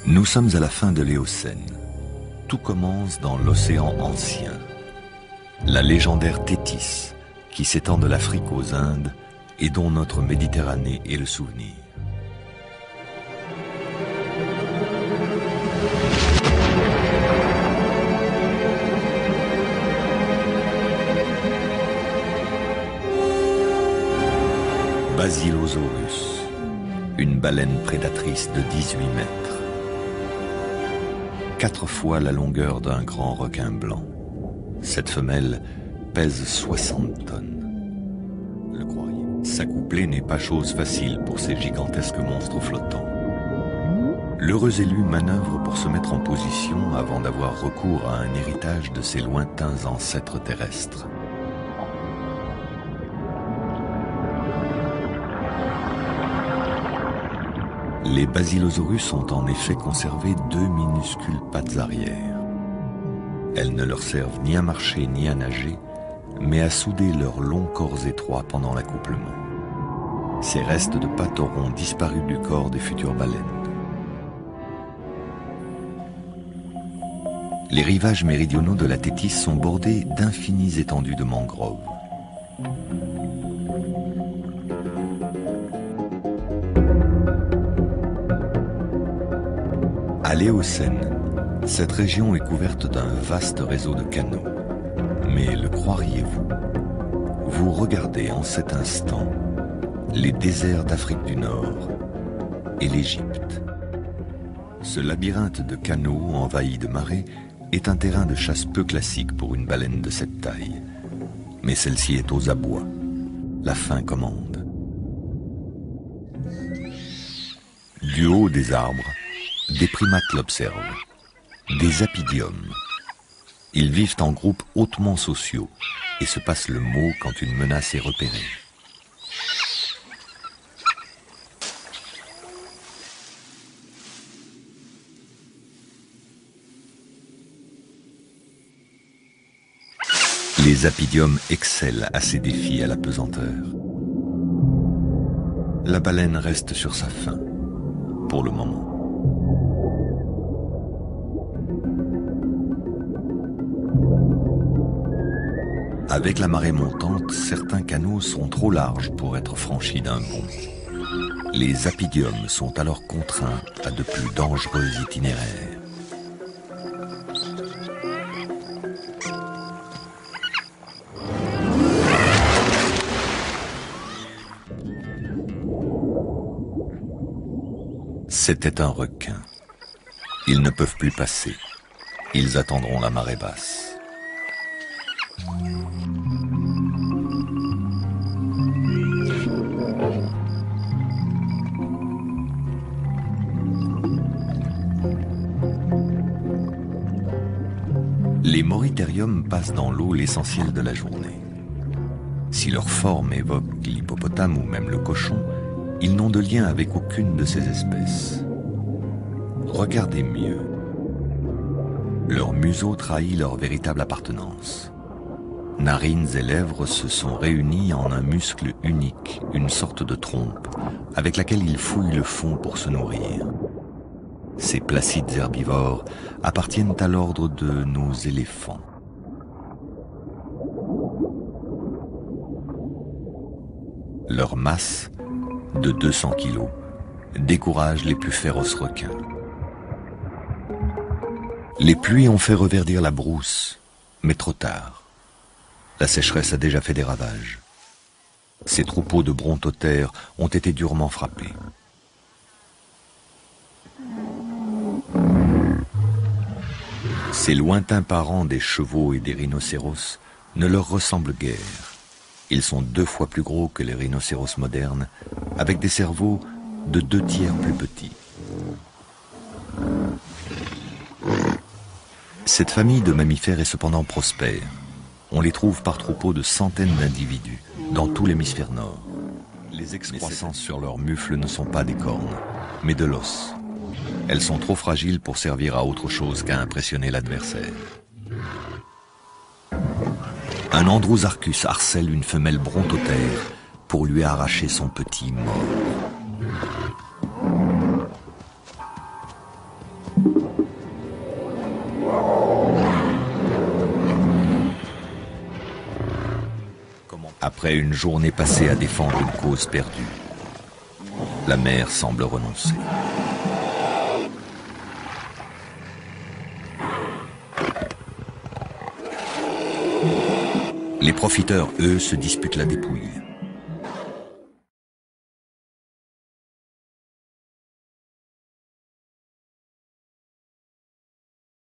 Nous sommes à la fin de l'Éocène. Tout commence dans l'océan ancien. La légendaire Thétis, qui s'étend de l'Afrique aux Indes et dont notre Méditerranée est le souvenir. Basilosaurus, une baleine prédatrice de 18 mètres. 4 fois la longueur d'un grand requin blanc. Cette femelle pèse 60 tonnes. Le croiriez. S'accoupler n'est pas chose facile pour ces gigantesques monstres flottants. L'heureux élu manœuvre pour se mettre en position avant d'avoir recours à un héritage de ses lointains ancêtres terrestres. Les basilosaurus ont en effet conservé 2 minuscules pattes arrière. Elles ne leur servent ni à marcher ni à nager, mais à souder leurs longs corps étroits pendant l'accouplement. Ces restes de pattes auront disparu du corps des futures baleines. Les rivages méridionaux de la Thétis sont bordés d'infinies étendues de mangroves. À l'Éocène, cette région est couverte d'un vaste réseau de canaux. Mais le croiriez-vous? Vous regardez en cet instant les déserts d'Afrique du Nord et l'Égypte. Ce labyrinthe de canaux envahis de marées est un terrain de chasse peu classique pour une baleine de cette taille. Mais celle-ci est aux abois. La faim commande. Du haut des arbres, des primates l'observent, des apidiums. Ils vivent en groupes hautement sociaux et se passent le mot quand une menace est repérée. Les apidiums excellent à ces défis à la pesanteur. La baleine reste sur sa faim, pour le moment. Avec la marée montante, certains canaux sont trop larges pour être franchis d'un bond. Les apidiums sont alors contraints à de plus dangereux itinéraires. C'était un requin. Ils ne peuvent plus passer. Ils attendront la marée basse. Les moritériums passent dans l'eau l'essentiel de la journée. Si leur forme évoque l'hippopotame ou même le cochon, ils n'ont de lien avec aucune de ces espèces. Regardez mieux. Leur museau trahit leur véritable appartenance. Narines et lèvres se sont réunies en un muscle unique, une sorte de trompe, avec laquelle ils fouillent le fond pour se nourrir. Ces placides herbivores appartiennent à l'ordre de nos éléphants. Leur masse, de 200 kilos, décourage les plus féroces requins. Les pluies ont fait reverdir la brousse, mais trop tard. La sécheresse a déjà fait des ravages. Ces troupeaux de brontotères ont été durement frappés. Ces lointains parents des chevaux et des rhinocéros ne leur ressemblent guère. Ils sont 2 fois plus gros que les rhinocéros modernes, avec des cerveaux de 2 tiers plus petits. Cette famille de mammifères est cependant prospère. On les trouve par troupeaux de centaines d'individus, dans tout l'hémisphère nord. Les excroissances sur leurs mufles ne sont pas des cornes, mais de l'os. Elles sont trop fragiles pour servir à autre chose qu'à impressionner l'adversaire. Un Andrewsarchus harcèle une femelle brontotère pour lui arracher son petit mort. Après une journée passée à défendre une cause perdue, la mer semble renoncer. Les profiteurs, eux, se disputent la dépouille.